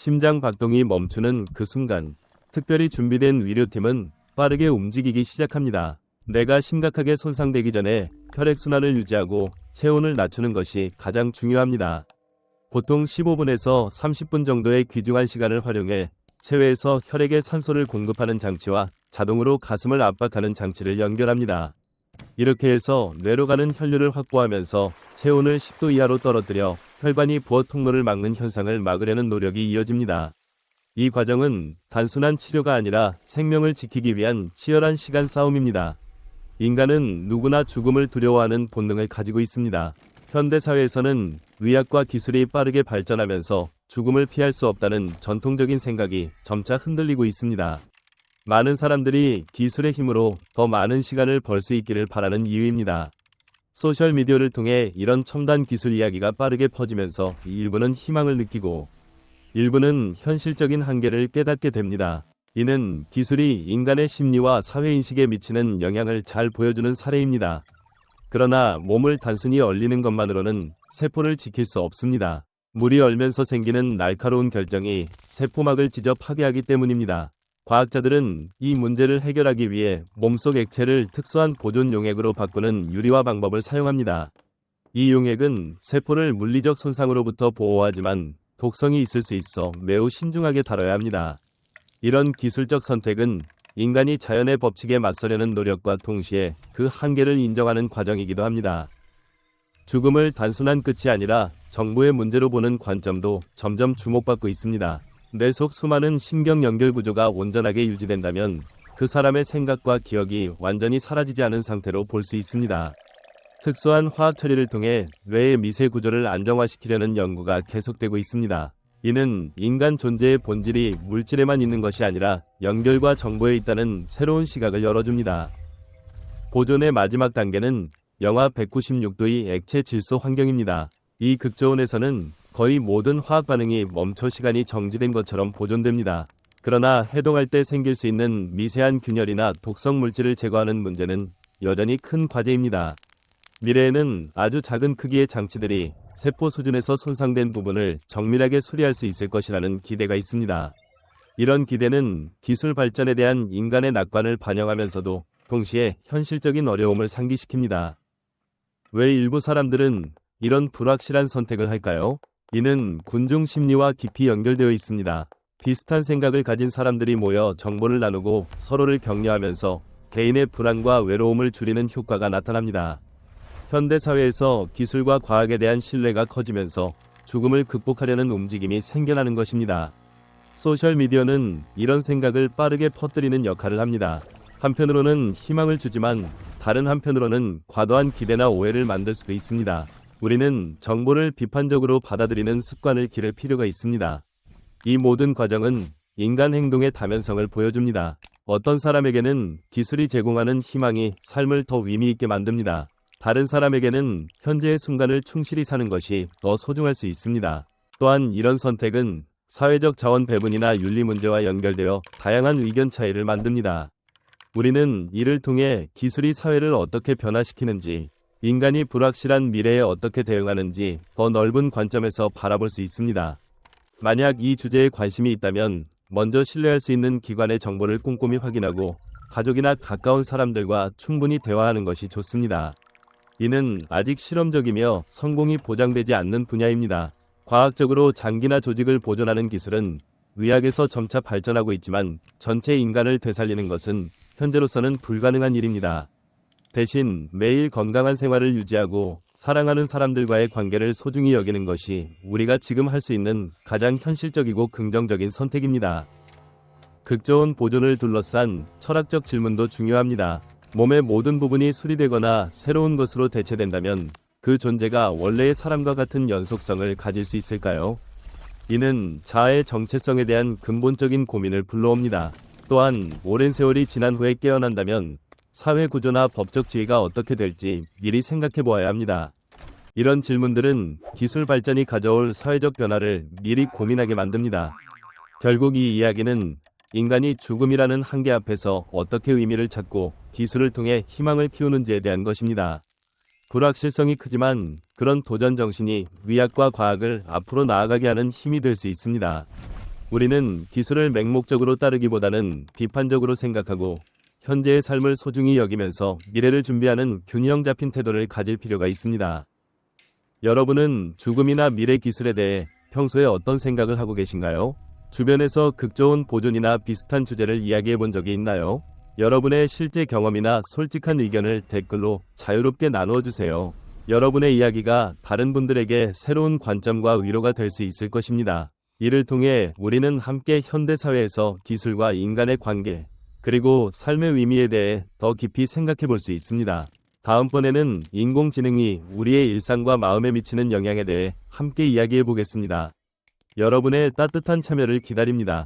심장 박동이 멈추는 그 순간, 특별히 준비된 위료팀은 빠르게 움직이기 시작합니다. 뇌가 심각하게 손상되기 전에 혈액순환을 유지하고 체온을 낮추는 것이 가장 중요합니다. 보통 15분에서 30분 정도의 귀중한 시간을 활용해 체외에서 혈액에 산소를 공급하는 장치와 자동으로 가슴을 압박하는 장치를 연결합니다. 이렇게 해서 뇌로 가는 혈류를 확보하면서 체온을 10도 이하로 떨어뜨려 혈관이 부어 통로를 막는 현상을 막으려는 노력이 이어집니다. 이 과정은 단순한 치료가 아니라 생명을 지키기 위한 치열한 시간 싸움입니다. 인간은 누구나 죽음을 두려워하는 본능을 가지고 있습니다. 현대사회에서는 의학과 기술이 빠르게 발전하면서 죽음을 피할 수 없다는 전통적인 생각이 점차 흔들리고 있습니다. 많은 사람들이 기술의 힘으로 더 많은 시간을 벌 수 있기를 바라는 이유입니다. 소셜미디어를 통해 이런 첨단 기술 이야기가 빠르게 퍼지면서 일부는 희망을 느끼고 일부는 현실적인 한계를 깨닫게 됩니다. 이는 기술이 인간의 심리와 사회인식에 미치는 영향을 잘 보여주는 사례입니다. 그러나 몸을 단순히 얼리는 것만으로는 세포를 지킬 수 없습니다. 물이 얼면서 생기는 날카로운 결정이 세포막을 찢어 파괴하기 때문입니다. 과학자들은 이 문제를 해결하기 위해 몸속 액체를 특수한 보존 용액으로 바꾸는 유리화 방법을 사용합니다. 이 용액은 세포를 물리적 손상으로부터 보호하지만 독성이 있을 수 있어 매우 신중하게 다뤄야 합니다. 이런 기술적 선택은 인간이 자연의 법칙에 맞서려는 노력과 동시에 그 한계를 인정하는 과정이기도 합니다. 죽음을 단순한 끝이 아니라 정보의 문제로 보는 관점도 점점 주목받고 있습니다. 뇌 속 수많은 신경 연결 구조가 온전하게 유지된다면 그 사람의 생각과 기억이 완전히 사라지지 않은 상태로 볼 수 있습니다. 특수한 화학 처리를 통해 뇌의 미세 구조를 안정화시키려는 연구가 계속되고 있습니다. 이는 인간 존재의 본질이 물질에만 있는 것이 아니라 연결과 정보에 있다는 새로운 시각을 열어줍니다. 보존의 마지막 단계는 영하 196도의 액체 질소 환경입니다. 이 극저온에서는 거의 모든 화학 반응이 멈춰 시간이 정지된 것처럼 보존됩니다. 그러나 해동할 때 생길 수 있는 미세한 균열이나 독성 물질을 제거하는 문제는 여전히 큰 과제입니다. 미래에는 아주 작은 크기의 장치들이 세포 수준에서 손상된 부분을 정밀하게 수리할 수 있을 것이라는 기대가 있습니다. 이런 기대는 기술 발전에 대한 인간의 낙관을 반영하면서도 동시에 현실적인 어려움을 상기시킵니다. 왜 일부 사람들은 이런 불확실한 선택을 할까요? 이는 군중 심리와 깊이 연결되어 있습니다. 비슷한 생각을 가진 사람들이 모여 정보를 나누고 서로를 격려하면서 개인의 불안과 외로움을 줄이는 효과가 나타납니다. 현대사회에서 기술과 과학에 대한 신뢰가 커지면서 죽음을 극복하려는 움직임이 생겨나는 것입니다. 소셜미디어는 이런 생각을 빠르게 퍼뜨리는 역할을 합니다. 한편으로는 희망을 주지만 다른 한편으로는 과도한 기대나 오해를 만들 수도 있습니다. 우리는 정보를 비판적으로 받아들이는 습관을 기를 필요가 있습니다. 이 모든 과정은 인간 행동의 다면성을 보여줍니다. 어떤 사람에게는 기술이 제공하는 희망이 삶을 더 의미 있게 만듭니다. 다른 사람에게는 현재의 순간을 충실히 사는 것이 더 소중할 수 있습니다. 또한 이런 선택은 사회적 자원 배분이나 윤리 문제와 연결되어 다양한 의견 차이를 만듭니다. 우리는 이를 통해 기술이 사회를 어떻게 변화시키는지, 인간이 불확실한 미래에 어떻게 대응하는지 더 넓은 관점에서 바라볼 수 있습니다. 만약 이 주제에 관심이 있다면 먼저 신뢰할 수 있는 기관의 정보를 꼼꼼히 확인하고 가족이나 가까운 사람들과 충분히 대화하는 것이 좋습니다. 이는 아직 실험적이며 성공이 보장되지 않는 분야입니다. 과학적으로 장기나 조직을 보존하는 기술은 의학에서 점차 발전하고 있지만 전체 인간을 되살리는 것은 현재로서는 불가능한 일입니다. 대신 매일 건강한 생활을 유지하고 사랑하는 사람들과의 관계를 소중히 여기는 것이 우리가 지금 할 수 있는 가장 현실적이고 긍정적인 선택입니다. 극저온 보존을 둘러싼 철학적 질문도 중요합니다. 몸의 모든 부분이 수리되거나 새로운 것으로 대체된다면 그 존재가 원래의 사람과 같은 연속성을 가질 수 있을까요? 이는 자아의 정체성에 대한 근본적인 고민을 불러옵니다. 또한 오랜 세월이 지난 후에 깨어난다면 사회 구조나 법적 지위가 어떻게 될지 미리 생각해 보아야 합니다. 이런 질문들은 기술 발전이 가져올 사회적 변화를 미리 고민하게 만듭니다. 결국 이 이야기는 인간이 죽음이라는 한계 앞에서 어떻게 의미를 찾고 기술을 통해 희망을 키우는지에 대한 것입니다. 불확실성이 크지만 그런 도전 정신이 의학과 과학을 앞으로 나아가게 하는 힘이 될 수 있습니다. 우리는 기술을 맹목적으로 따르기보다는 비판적으로 생각하고 현재의 삶을 소중히 여기면서 미래를 준비하는 균형 잡힌 태도를 가질 필요가 있습니다. 여러분은 죽음이나 미래 기술에 대해 평소에 어떤 생각을 하고 계신가요? 주변에서 극좋은 보존이나 비슷한 주제를 이야기해 본 적이 있나요? 여러분의 실제 경험이나 솔직한 의견을 댓글로 자유롭게 나누어 주세요. 여러분의 이야기가 다른 분들에게 새로운 관점과 위로가 될 수 있을 것입니다. 이를 통해 우리는 함께 현대사회에서 기술과 인간의 관계, 그리고 삶의 의미에 대해 더 깊이 생각해 볼 수 있습니다. 다음번에는 인공지능이 우리의 일상과 마음에 미치는 영향에 대해 함께 이야기해 보겠습니다. 여러분의 따뜻한 참여를 기다립니다.